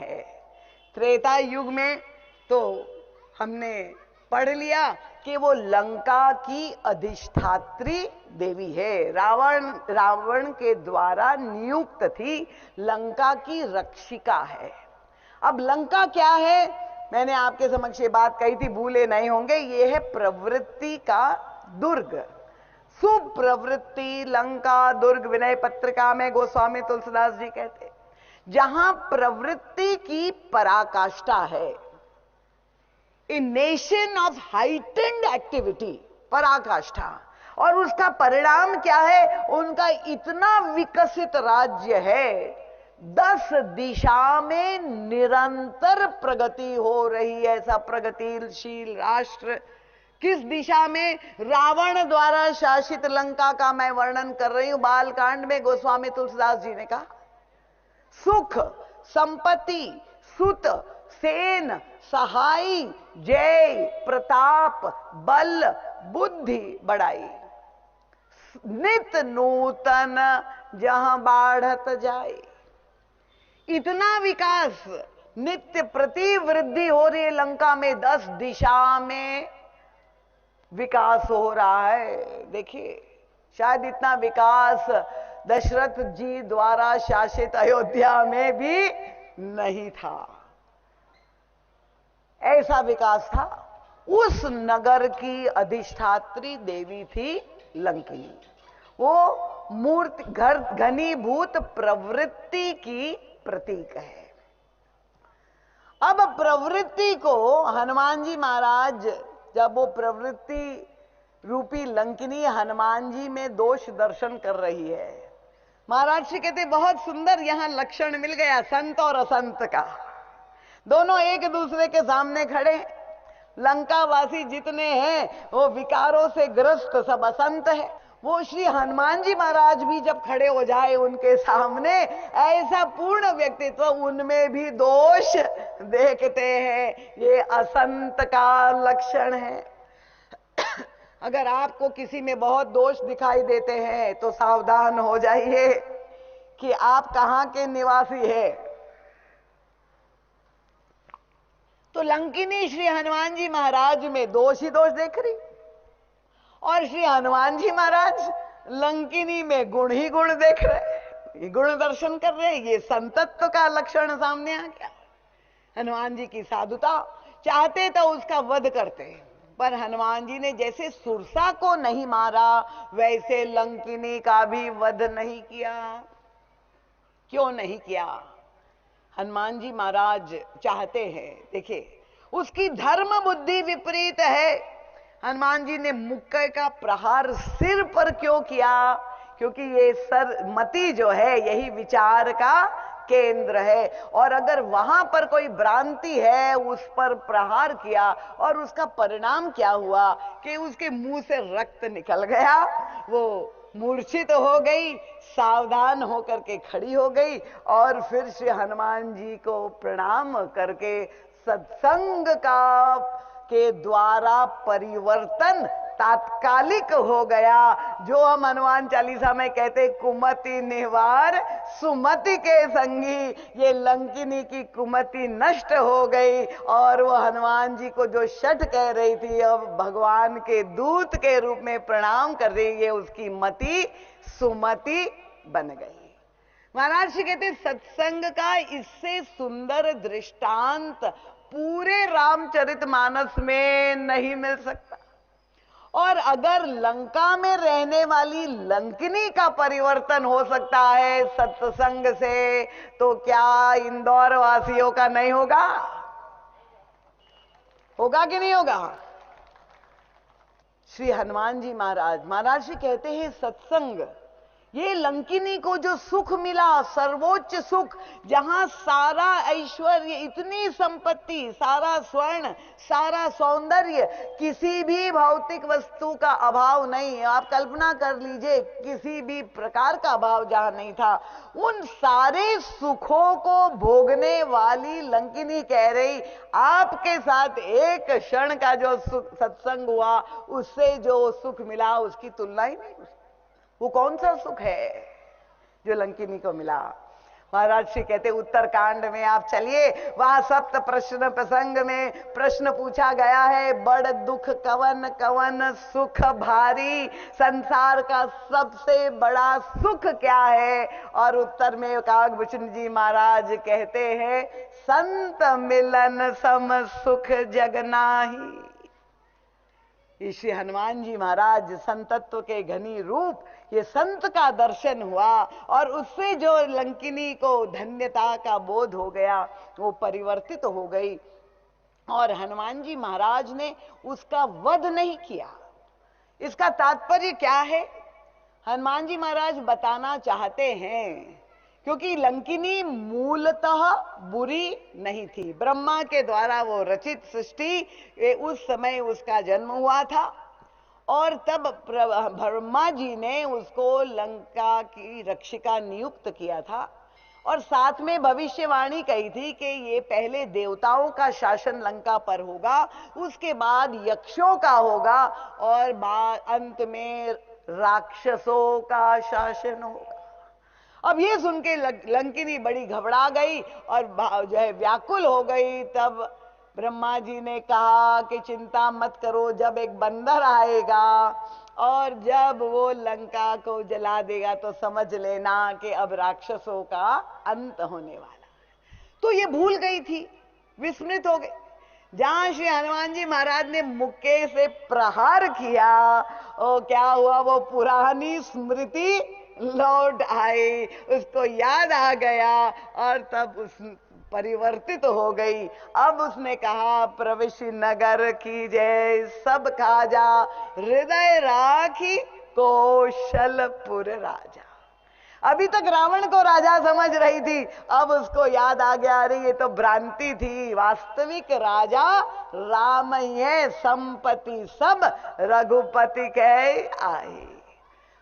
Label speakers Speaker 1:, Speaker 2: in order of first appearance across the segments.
Speaker 1: है। त्रेता युग में तो हमने पढ़ लिया कि वो लंका की अधिष्ठात्री देवी है, रावण के द्वारा नियुक्त थी, लंका की रक्षिका है। अब लंका क्या है, मैंने आपके समक्ष ये बात कही थी, भूले नहीं होंगे, ये है प्रवृत्ति का दुर्ग। सुप्रवृत्ति लंका दुर्ग विनय पत्रिका में गोस्वामी तुलसीदास जी कहते, जहां प्रवृत्ति की पराकाष्ठा है, a nation of heightened activity, पराकाष्ठा, और उसका परिणाम क्या है, उनका इतना विकसित राज्य है, 10 दिशा में निरंतर प्रगति हो रही है। ऐसा प्रगतिशील राष्ट्र किस दिशा में, रावण द्वारा शासित लंका का मैं वर्णन कर रही हूं। बालकांड में गोस्वामी तुलसीदास जी ने कहा, सुख संपत्ति सुत सेन सहाई जय प्रताप बल बुद्धि बढ़ाई, नित नूतन जहां बाढ़त जाए। इतना विकास, नित्य प्रतिवृद्धि हो रही है लंका में, 10 दिशा में विकास हो रहा है। देखिए, शायद इतना विकास दशरथ जी द्वारा शासित अयोध्या में भी नहीं था, ऐसा विकास था। उस नगर की अधिष्ठात्री देवी थी लंकिनी। वो मूर्ति घनीभूत प्रवृत्ति की प्रतीक है। अब प्रवृत्ति को हनुमान जी महाराज, जब वो प्रवृत्ति रूपी लंकिनी हनुमान जी में दोष दर्शन कर रही है, महाराज जी कहते बहुत सुंदर यहां लक्षण मिल गया संत और असंत का। दोनों एक दूसरे के सामने खड़े, लंकावासी जितने हैं वो विकारों से ग्रस्त, सब असंत है। वो श्री हनुमान जी महाराज भी जब खड़े हो जाए उनके सामने, ऐसा पूर्ण व्यक्तित्व, उनमें भी दोष देखते हैं, ये असंत का लक्षण है। अगर आपको किसी में बहुत दोष दिखाई देते हैं तो सावधान हो जाइए कि आप कहां के निवासी हैं। तो लंकिनी श्री हनुमान जी महाराज में दोष ही दोष देख रही, और श्री हनुमान जी महाराज लंकिनी में गुण ही गुण देख रहे, ये गुण दर्शन कर रहे हैं। ये संतत्व का लक्षण सामने आ गया। हनुमान जी की साधुता, चाहते तो उसका वध करते, पर हनुमान जी ने जैसे सुरसा को नहीं मारा, वैसे लंकिनी का भी वध नहीं किया। क्यों नहीं किया? हनुमान जी महाराज चाहते हैं, देखिए उसकी धर्म बुद्धि विपरीत है। हनुमान जी ने मुक्के का प्रहार सिर पर क्यों किया? क्योंकि ये मति जो है यही विचार का केंद्र है, और अगर वहां पर कोई भ्रांति है उस पर प्रहार किया, और उसका परिणाम क्या हुआ कि उसके मुंह से रक्त निकल गया, वो मूर्छित हो गई, सावधान होकर के खड़ी हो गई, और फिर श्री हनुमान जी को प्रणाम करके सत्संग के द्वारा परिवर्तन तात्कालिक हो गया। जो हम हनुमान चालीसा में कहते, कुमति निवार सुमति के संगी, ये लंकिनी की कुमति नष्ट हो गई, और वो हनुमान जी को जो शठ कह रही थी, अब भगवान के दूत के रूप में प्रणाम कर रही है, उसकी मति सुमति बन गई। महाराज जी कहते सत्संग का इससे सुंदर दृष्टांत पूरे रामचरितमानस में नहीं मिल सकता। और अगर लंका में रहने वाली लंकिनी का परिवर्तन हो सकता है सत्संग से, तो क्या इंदौर वासियों का नहीं होगा? होगा कि नहीं होगा? श्री हनुमान जी महाराज जी कहते हैं सत्संग, ये लंकिनी को जो सुख मिला, सर्वोच्च सुख, जहां सारा ऐश्वर्य, इतनी संपत्ति, सारा स्वर्ण, सारा सौंदर्य, किसी भी भौतिक वस्तु का अभाव नहीं। आप कल्पना कर लीजिए, किसी भी प्रकार का अभाव जहां नहीं था, उन सारे सुखों को भोगने वाली लंकिनी कह रही, आपके साथ एक क्षण का जो सत्संग हुआ, उससे जो सुख मिला उसकी तुलना ही नहीं। वो कौन सा सुख है जो लंकिनी को मिला? महाराज श्री कहते उत्तरकांड में आप चलिए, वहां सप्त प्रश्न प्रसंग में प्रश्न पूछा गया है, बड़ दुख कवन कवन सुख भारी, संसार का सबसे बड़ा सुख क्या है? और उत्तर में काकभूषण जी महाराज कहते हैं, संत मिलन सम सुख जग नाही। श्री हनुमान जी महाराज संतत्व के घनी रूप, ये संत का दर्शन हुआ और उससे जो लंकिनी को धन्यता का बोध हो गया वो परिवर्तित हो गई। और हनुमान जी महाराज ने उसका वध नहीं किया। इसका तात्पर्य क्या है? हनुमान जी महाराज बताना चाहते हैं क्योंकि लंकिनी मूलतः बुरी नहीं थी, ब्रह्मा के द्वारा वो रचित सृष्टि, उस समय उसका जन्म हुआ था और तब ब्रह्मा जी ने उसको लंका की रक्षिका नियुक्त किया था और साथ में भविष्यवाणी कही थी कि ये पहले देवताओं का शासन लंका पर होगा, उसके बाद यक्षों का होगा और अंत में राक्षसों का शासन होगा। अब ये सुन के लंकिनी बड़ी घबरा गई और जो है व्याकुल हो गई। तब ब्रह्मा जी ने कहा कि चिंता मत करो, जब एक बंदर आएगा और जब वो लंका को जला देगा तो समझ लेना कि अब राक्षसों का अंत होने वाला है। तो ये भूल गई थी, विस्मृत हो गई। जहां श्री हनुमान जी महाराज ने मुक्के से प्रहार किया, ओ क्या हुआ, वो पुरानी स्मृति लौट आई, उसको याद आ गया और तब उस परिवर्तित हो गई। अब उसने कहा, प्रविश नगर की जय सब खाजा, हृदय राखी कौशलपुर राजा। अभी तक रावण को राजा समझ रही थी, अब उसको याद आ गया, अरे ये तो भ्रांति थी, वास्तविक राजा राम ही है, संपत्ति सब रघुपति कहे आए।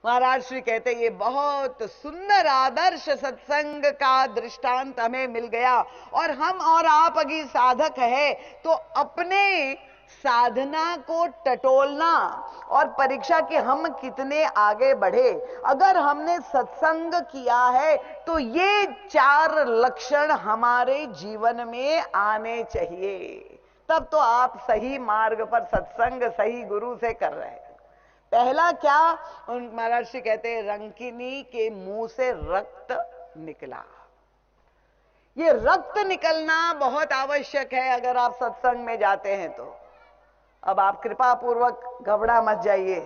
Speaker 1: महाराज श्री कहते ये बहुत सुंदर आदर्श सत्संग का दृष्टांत हमें मिल गया। और हम और आप अगर साधक है तो अपने साधना को टटोलना और परीक्षा के हम कितने आगे बढ़े। अगर हमने सत्संग किया है तो ये 4 लक्षण हमारे जीवन में आने चाहिए, तब तो आप सही मार्ग पर सत्संग सही गुरु से कर रहे हैं। पहला क्या, महाराज श्री कहते हैं, रंकिनी के मुंह से रक्त निकला। ये रक्त निकलना बहुत आवश्यक है अगर आप सत्संग में जाते हैं तो। अब आप कृपा पूर्वक घबरा मत जाइए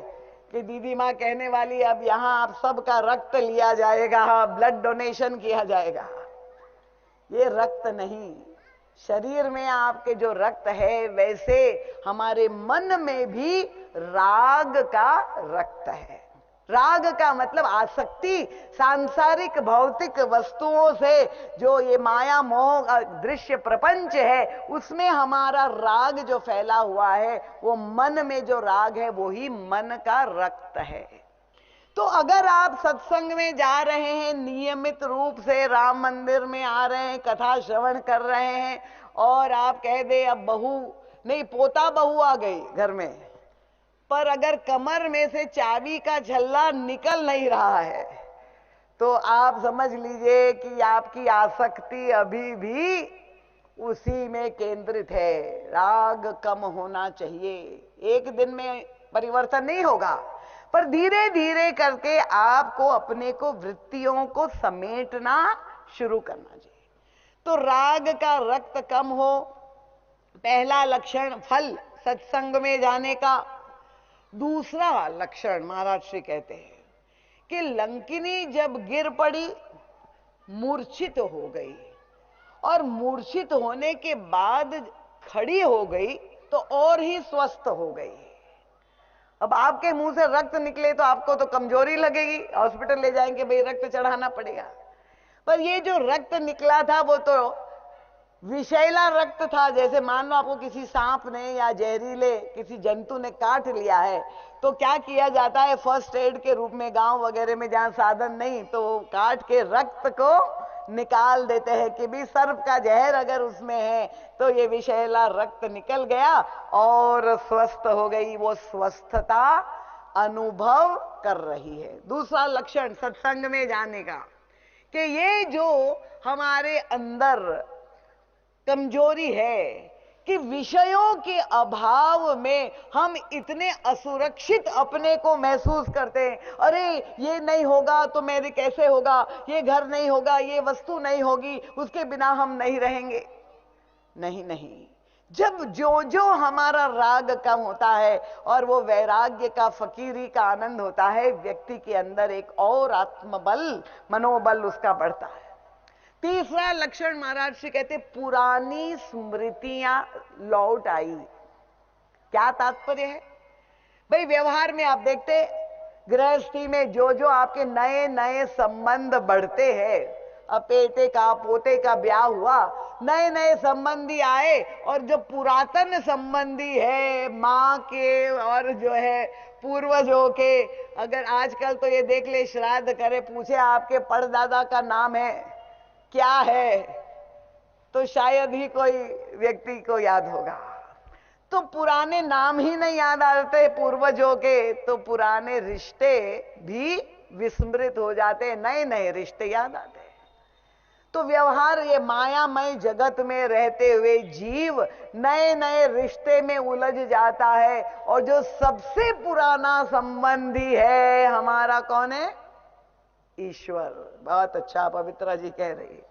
Speaker 1: कि दीदी माँ कहने वाली अब यहां आप सबका रक्त लिया जाएगा, ब्लड डोनेशन किया जाएगा। ये रक्त नहीं, शरीर में आपके जो रक्त है वैसे हमारे मन में भी राग का रक्त है। राग का मतलब आसक्ति, सांसारिक भौतिक वस्तुओं से जो ये माया मोह दृश्य प्रपंच है उसमें हमारा राग जो फैला हुआ है, वो मन में जो राग है वो ही मन का रक्त है। तो अगर आप सत्संग में जा रहे हैं, नियमित रूप से राम मंदिर में आ रहे हैं, कथा श्रवण कर रहे हैं और आप कह दे अब बहू नहीं पोता बहू आ गई घर में, पर अगर कमर में से चाबी का झल्ला निकल नहीं रहा है तो आप समझ लीजिए कि आपकी आसक्ति अभी भी उसी में केंद्रित है। राग कम होना चाहिए। एक दिन में परिवर्तन नहीं होगा, पर धीरे धीरे करके आपको अपने को वृत्तियों को समेटना शुरू करना चाहिए। तो राग का रक्त कम हो, पहला लक्षण फल सत्संग में जाने का। दूसरा लक्षण महाराज श्री कहते हैं कि लंकिनी जब गिर पड़ी, मूर्छित हो गई और मूर्छित होने के बाद खड़ी हो गई तो और ही स्वस्थ हो गई। अब आपके मुंह से रक्त निकले तो आपको तो कमजोरी लगेगी, हॉस्पिटल ले जाएंगे, भाई रक्त चढ़ाना पड़ेगा। पर ये जो रक्त निकला था वो तो विषैला रक्त था। जैसे मान लो आपको किसी सांप ने या जहरीले किसी जंतु ने काट लिया है तो क्या किया जाता है, फर्स्ट एड के रूप में गांव वगैरह में जहां साधन नहीं तो काट के रक्त को निकाल देते हैं कि भी सर्प का जहर अगर उसमें है तो ये विषैला रक्त निकल गया और स्वस्थ हो गई। वो स्वस्थता अनुभव कर रही है। दूसरा लक्षण सत्संग में जाने का कि ये जो हमारे अंदर कमजोरी है कि विषयों के अभाव में हम इतने असुरक्षित अपने को महसूस करते हैं। अरे ये नहीं होगा तो मेरे कैसे होगा, ये घर नहीं होगा, ये वस्तु नहीं होगी, उसके बिना हम नहीं रहेंगे। नहीं नहीं, जब जो जो हमारा राग कम होता है और वो वैराग्य का, फकीरी का आनंद होता है, व्यक्ति के अंदर एक और आत्मबल, मनोबल उसका बढ़ता है। तीसरा लक्षण महाराज श्री कहते पुरानी स्मृतियां लौट आई। क्या तात्पर्य है भाई? व्यवहार में आप देखते, गृहस्थी में जो जो आपके नए नए संबंध बढ़ते हैं, अब बेटे का पोते का ब्याह हुआ, नए नए संबंधी आए, और जो पुरातन संबंधी है माँ के और जो है पूर्वजों के, अगर आजकल तो ये देख ले, श्राद्ध करे, पूछे आपके परदादा का नाम है क्या है, तो शायद ही कोई व्यक्ति को याद होगा। तो पुराने नाम ही नहीं याद आते पूर्वजों के, तो पुराने रिश्ते भी विस्मृत हो जाते, नए नए रिश्ते याद आते। तो व्यवहार, ये मायामय जगत में रहते हुए जीव नए नए रिश्ते में उलझ जाता है, और जो सबसे पुराना संबंधी है हमारा कौन है? ईश्वर। बहुत अच्छा पवित्रा जी कह रही है,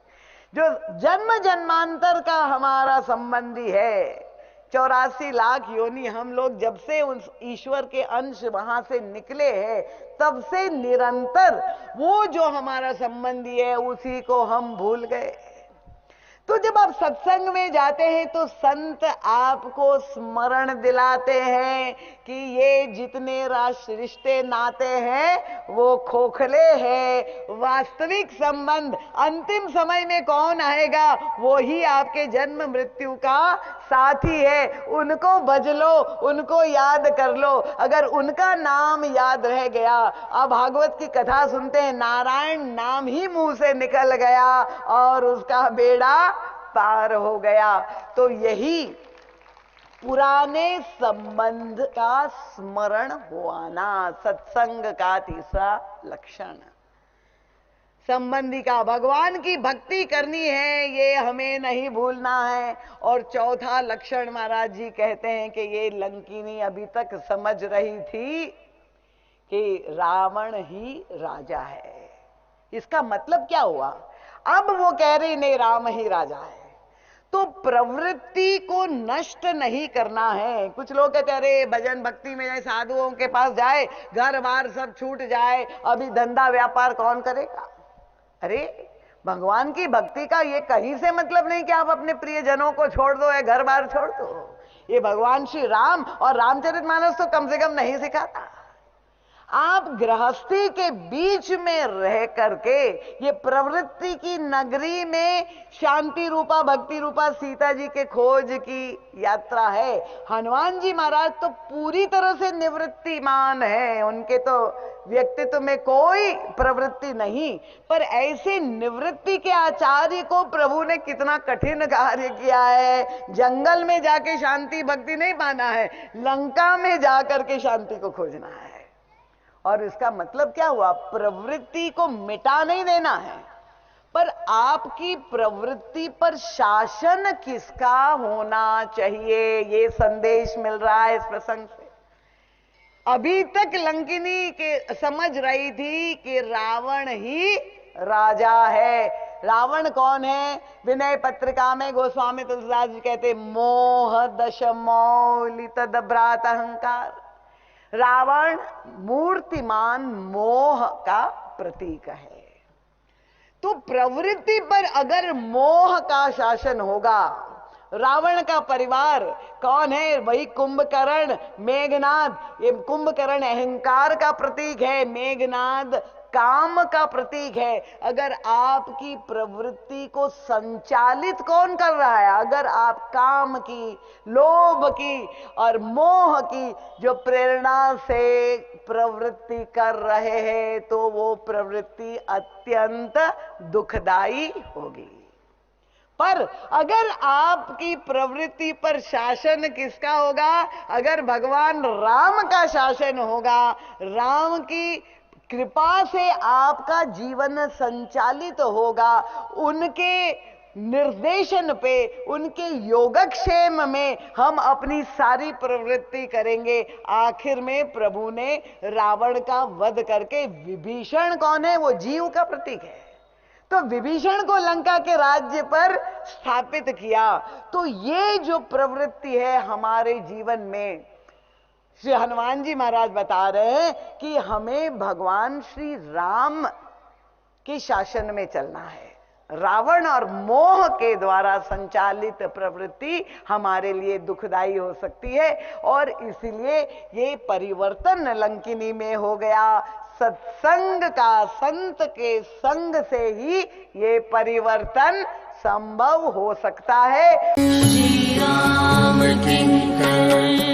Speaker 1: जो जन्म जन्मांतर का हमारा संबंधी है। 84 लाख योनि हम लोग जब से उस ईश्वर के अंश वहां से निकले हैं, तब से निरंतर वो जो हमारा संबंधी है उसी को हम भूल गए। तो जब आप सत्संग में जाते हैं तो संत आपको स्मरण दिलाते हैं कि ये जितने रिश्ते नाते हैं वो खोखले हैं, वास्तविक संबंध अंतिम समय में कौन आएगा, वो ही आपके जन्म मृत्यु का साथी है। उनको भज लो, उनको याद कर लो। अगर उनका नाम याद रह गया, अब भागवत की कथा सुनते हैं, नारायण नाम ही मुंह से निकल गया और उसका बेड़ा पार हो गया। तो यही पुराने संबंध का स्मरण होना सत्संग का तीसरा लक्षण। संबंधी का भगवान की भक्ति करनी है, ये हमें नहीं भूलना है। और चौथा लक्षण महाराज जी कहते हैं कि ये लंकिनी अभी तक समझ रही थी कि रावण ही राजा है। इसका मतलब क्या हुआ? अब वो कह रही नहीं, राम ही राजा है। तो प्रवृत्ति को नष्ट नहीं करना है। कुछ लोग कहते हैं अरे भजन भक्ति में जाए, साधुओं के पास जाए, घर बार सब छूट जाए, अभी धंधा व्यापार कौन करेगा? अरे भगवान की भक्ति का ये कहीं से मतलब नहीं कि आप अपने प्रियजनों को छोड़ दो या घर बार छोड़ दो। ये भगवान श्री राम और रामचरितमानस तो कम से कम नहीं सिखाता। आप गृहस्थी के बीच में रह करके ये प्रवृत्ति की नगरी में शांति रूपा भक्ति रूपा सीता जी के खोज की यात्रा है। हनुमान जी महाराज तो पूरी तरह से निवृत्तिमान है, उनके तो व्यक्तित्व में कोई प्रवृत्ति नहीं। पर ऐसे निवृत्ति के आचार्य को प्रभु ने कितना कठिन कार्य किया है। जंगल में जाके शांति भक्ति नहीं पाना है, लंका में जाकर के शांति को खोजना है। और इसका मतलब क्या हुआ? प्रवृत्ति को मिटा नहीं देना है, पर आपकी प्रवृत्ति पर शासन किसका होना चाहिए, ये संदेश मिल रहा है इस प्रसंग से। अभी तक लंकिनी के समझ रही थी कि रावण ही राजा है। रावण कौन है? विनय पत्रिका में गोस्वामी तुलसीदास जी कहते, मोह दश मौलि तदभ्रात अहंकार। रावण मूर्तिमान मोह का प्रतीक है। तो प्रवृत्ति पर अगर मोह का शासन होगा, रावण का परिवार कौन है? वही कुंभकर्ण, मेघनाद। ये कुंभकर्ण अहंकार का प्रतीक है, मेघनाद काम का प्रतीक है। अगर आपकी प्रवृत्ति को संचालित कौन कर रहा है? अगर आप काम की, लोभ की और मोह की जो प्रेरणा से प्रवृत्ति कर रहे हैं, तो वो प्रवृत्ति अत्यंत दुखदाई होगी। पर अगर आपकी प्रवृत्ति पर शासन किसका होगा? अगर भगवान राम का शासन होगा, राम की कृपा से आपका जीवन संचालित होगा, उनके निर्देशन पे, उनके योगक्षेम में हम अपनी सारी प्रवृत्ति करेंगे। आखिर में प्रभु ने रावण का वध करके, विभीषण कौन है? वो जीव का प्रतीक है, तो विभीषण को लंका के राज्य पर स्थापित किया। तो ये जो प्रवृत्ति है हमारे जीवन में, श्री हनुमान जी महाराज बता रहे हैं कि हमें भगवान श्री राम के शासन में चलना है। रावण और मोह के द्वारा संचालित प्रवृत्ति हमारे लिए दुखदाई हो सकती है, और इसलिए ये परिवर्तन लंकिनी में हो गया। सत्संग का, संत के संग से ही ये परिवर्तन संभव हो सकता है।
Speaker 2: श्री राम किंकर